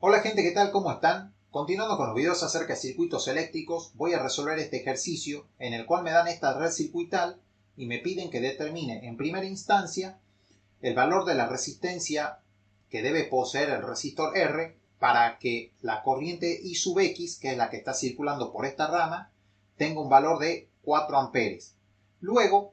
Hola gente, ¿qué tal? ¿Cómo están? Continuando con los videos acerca de circuitos eléctricos, voy a resolver este ejercicio en el cual me dan esta red circuital y me piden que determine en primera instancia el valor de la resistencia que debe poseer el resistor R para que la corriente I sub X, que es la que está circulando por esta rama, tenga un valor de 4 amperes. Luego,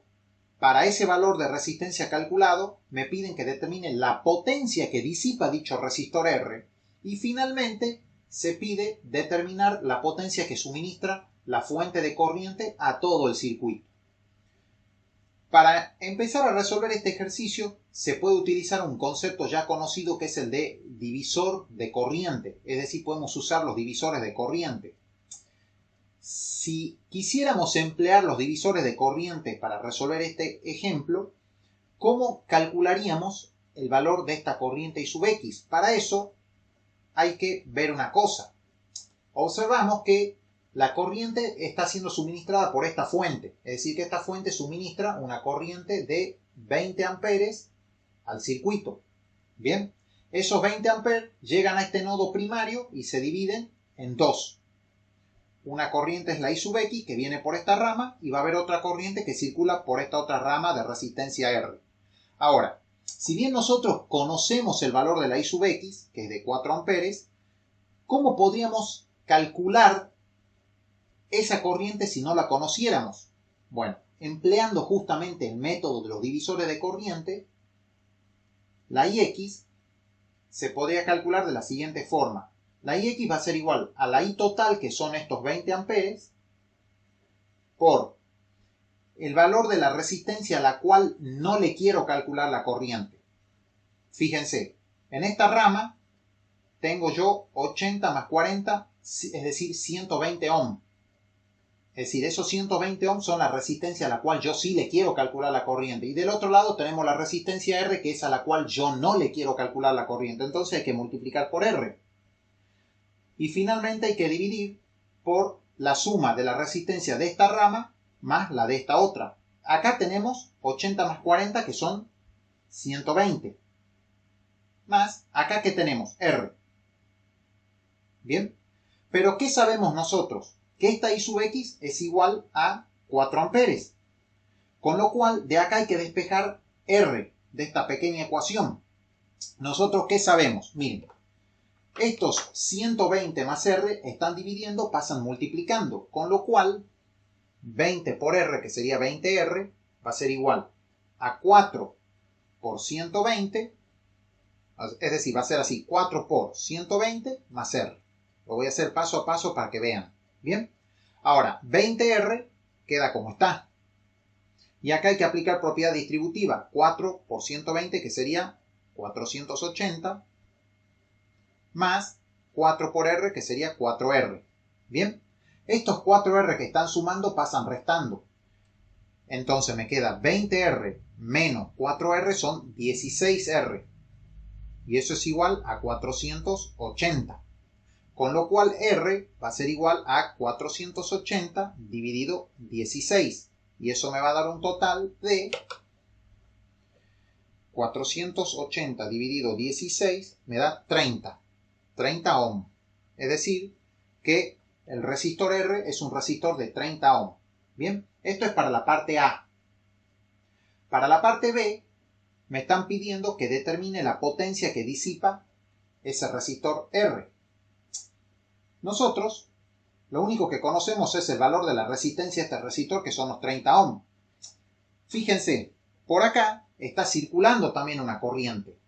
para ese valor de resistencia calculado, me piden que determine la potencia que disipa dicho resistor R y finalmente se pide determinar la potencia que suministra la fuente de corriente a todo el circuito. Para empezar a resolver este ejercicio se puede utilizar un concepto ya conocido que es el de divisor de corriente, es decir, podemos usar los divisores de corriente. Si quisiéramos emplear los divisores de corriente para resolver este ejemplo, ¿cómo calcularíamos el valor de esta corriente I sub X? Para eso hay que ver una cosa. Observamos que la corriente está siendo suministrada por esta fuente, es decir, que esta fuente suministra una corriente de 20 amperes al circuito. Bien, esos 20 amperes llegan a este nodo primario y se dividen en dos. Una corriente es la I sub X que viene por esta rama y va a haber otra corriente que circula por esta otra rama de resistencia R. Ahora, si bien nosotros conocemos el valor de la I sub X, que es de 4 amperes, ¿cómo podríamos calcular esa corriente si no la conociéramos? Bueno, empleando justamente el método de los divisores de corriente, la IX se podría calcular de la siguiente forma. La IX va a ser igual a la I total, que son estos 20 amperes, por el valor de la resistencia a la cual no le quiero calcular la corriente. Fíjense, en esta rama tengo yo 80 más 40, es decir, 120 ohms. Es decir, esos 120 ohms son la resistencia a la cual yo sí le quiero calcular la corriente. Y del otro lado tenemos la resistencia R, que es a la cual yo no le quiero calcular la corriente. Entonces hay que multiplicar por R. Y finalmente hay que dividir por la suma de la resistencia de esta rama más la de esta otra. Acá tenemos 80 más 40, que son 120. Más, acá que tenemos R. Bien, pero ¿qué sabemos nosotros? Que esta I sub X es igual a 4 amperes. Con lo cual, de acá hay que despejar R de esta pequeña ecuación. ¿Nosotros qué sabemos? Miren, estos 120 más R están dividiendo, pasan multiplicando. Con lo cual, 20 por R, que sería 20R, va a ser igual a 4 por 120. Es decir, va a ser así, 4 por 120 más R. Lo voy a hacer paso a paso para que vean. Bien, ahora 20R queda como está. Y acá hay que aplicar propiedad distributiva. 4 por 120, que sería 480, más 4 por R, que sería 4R. Bien, estos 4R que están sumando pasan restando. Entonces me queda 20R menos 4R son 16R. Y eso es igual a 480. Con lo cual R va a ser igual a 480 dividido 16. Y eso me va a dar un total de 480 dividido 16 me da 30 ohms. Es decir, que el resistor R es un resistor de 30 ohms. Bien, esto es para la parte A. Para la parte B, me están pidiendo que determine la potencia que disipa ese resistor R. Nosotros lo único que conocemos es el valor de la resistencia de este resistor, que son los 30 ohms. Fíjense, por acá está circulando también una corriente.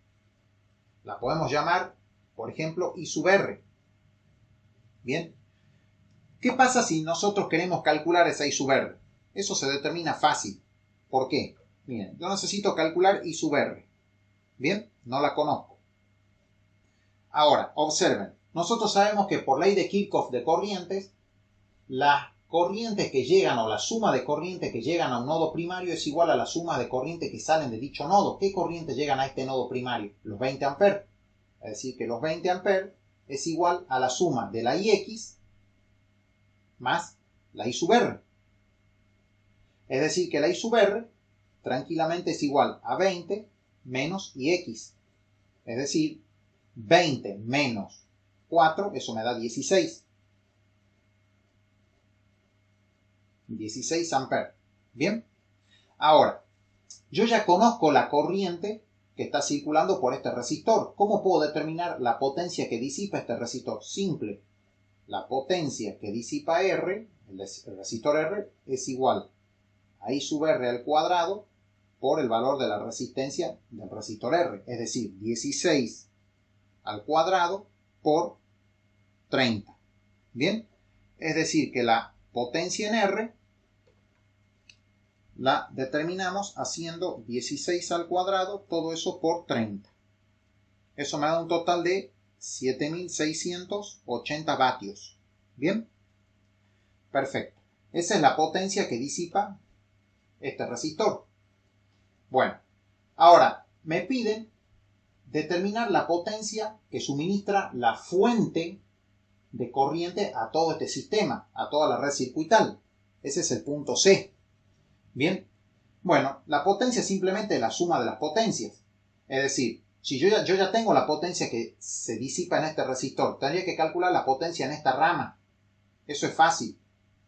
La podemos llamar, por ejemplo, I sub R. Bien, ¿qué pasa si nosotros queremos calcular esa I sub R? Eso se determina fácil. ¿Por qué? Miren, yo necesito calcular I sub R. Bien, no la conozco. Ahora, observen. Nosotros sabemos que por ley de Kirchhoff de corrientes, las corrientes que llegan o la suma de corrientes que llegan a un nodo primario es igual a la suma de corrientes que salen de dicho nodo. ¿Qué corrientes llegan a este nodo primario? Los 20 amperes. Es decir, que los 20 amperes es igual a la suma de la IX más la I sub R. Es decir, que la I sub R tranquilamente es igual a 20 menos IX. Es decir, 20 menos 4, eso me da 16. 16 amperes. Bien. Ahora, yo ya conozco la corriente que está circulando por este resistor. ¿Cómo puedo determinar la potencia que disipa este resistor? Simple. La potencia que disipa R, el resistor R, es igual a I sub R al cuadrado por el valor de la resistencia del resistor R. Es decir, 16 al cuadrado por 30. Bien. Es decir, que la potencia en R la determinamos haciendo 16 al cuadrado, todo eso por 30. Eso me da un total de 7680 vatios. ¿Bien? Perfecto. Esa es la potencia que disipa este resistor. Bueno, ahora me piden determinar la potencia que suministra la fuente de corriente a todo este sistema, a toda la red circuital. Ese es el punto C. Bien, bueno, la potencia es simplemente la suma de las potencias. Es decir, si yo ya tengo la potencia que se disipa en este resistor, tendría que calcular la potencia en esta rama. Eso es fácil.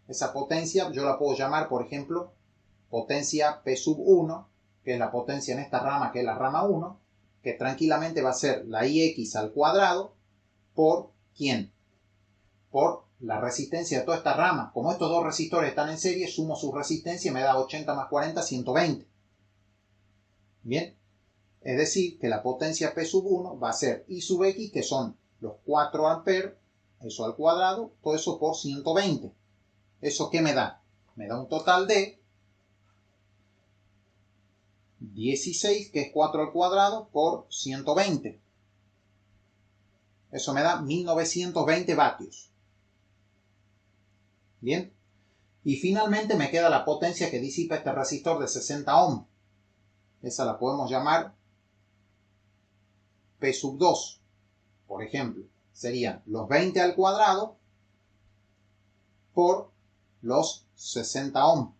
Esa potencia yo la puedo llamar, por ejemplo, potencia P sub 1, que es la potencia en esta rama, que es la rama 1, que tranquilamente va a ser la IX al cuadrado por ¿quién? Por la resistencia de toda esta rama. Como estos dos resistores están en serie, sumo su resistencia y me da 80 más 40, 120. Bien, es decir, que la potencia P sub 1 va a ser I sub X, que son los 4 amperes, eso al cuadrado, todo eso por 120. ¿Eso qué me da? Me da un total de 16, que es 4 al cuadrado, por 120. Eso me da 1920 vatios. Bien, y finalmente me queda la potencia que disipa este resistor de 60 ohms. Esa la podemos llamar P sub 2, por ejemplo. Serían los 20 al cuadrado por los 60 ohms.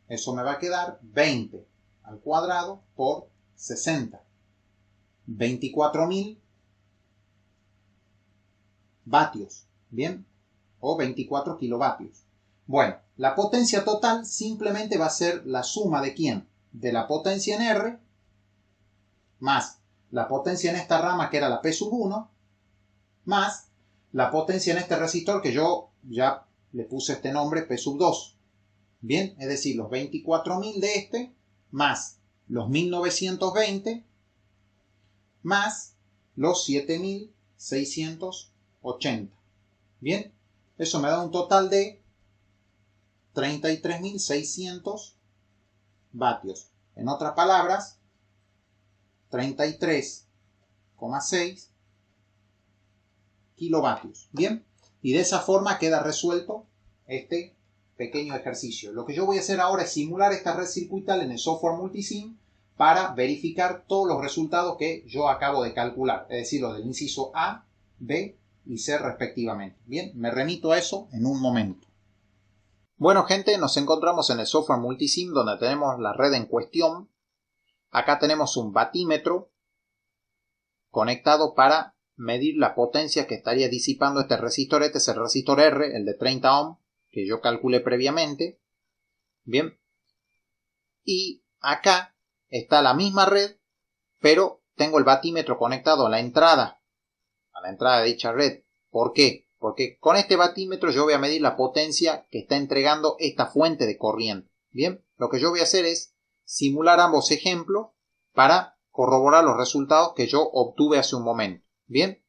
Eso me va a quedar 20 al cuadrado por 60. 24.000 vatios. Bien, o 24 kilovatios. Bueno, la potencia total simplemente va a ser la suma de ¿quién? De la potencia en R más la potencia en esta rama, que era la P sub 1, más la potencia en este resistor, que yo ya le puse este nombre P sub 2. Bien, es decir, los 24.000 de este más los 1920 más los 7.680. Bien, eso me da un total de 33.600 vatios. En otras palabras, 33,6 kilovatios. Bien, y de esa forma queda resuelto este pequeño ejercicio. Lo que yo voy a hacer ahora es simular esta red circuital en el software Multisim para verificar todos los resultados que yo acabo de calcular, es decir, los del inciso A, B y C respectivamente. Bien, me remito a eso en un momento. Bueno, gente, nos encontramos en el software Multisim, donde tenemos la red en cuestión. Acá tenemos un batímetro conectado para medir la potencia que estaría disipando este resistor. Este es el resistor R, el de 30 ohms, que yo calculé previamente. Bien. Y acá está la misma red, pero tengo el batímetro conectado a la entrada de dicha red. ¿Por qué? Porque con este batímetro yo voy a medir la potencia que está entregando esta fuente de corriente. Bien, lo que yo voy a hacer es simular ambos ejemplos para corroborar los resultados que yo obtuve hace un momento. Bien,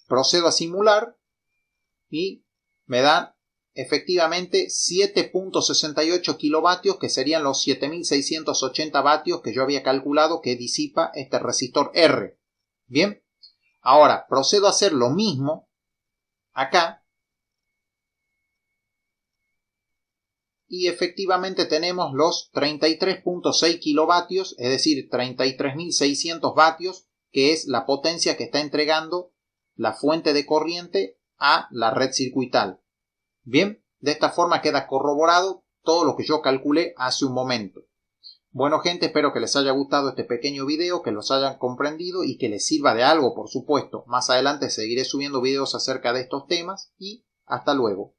procedo a simular y me dan efectivamente 7.68 kilovatios, que serían los 7.680 vatios que yo había calculado que disipa este resistor R. Bien, ahora procedo a hacer lo mismo acá y efectivamente tenemos los 33.6 kilovatios, es decir, 33.600 vatios, que es la potencia que está entregando la fuente de corriente a la red circuital. Bien, de esta forma queda corroborado todo lo que yo calculé hace un momento. Bueno gente, espero que les haya gustado este pequeño video, que los hayan comprendido y que les sirva de algo, por supuesto. Más adelante seguiré subiendo videos acerca de estos temas y hasta luego.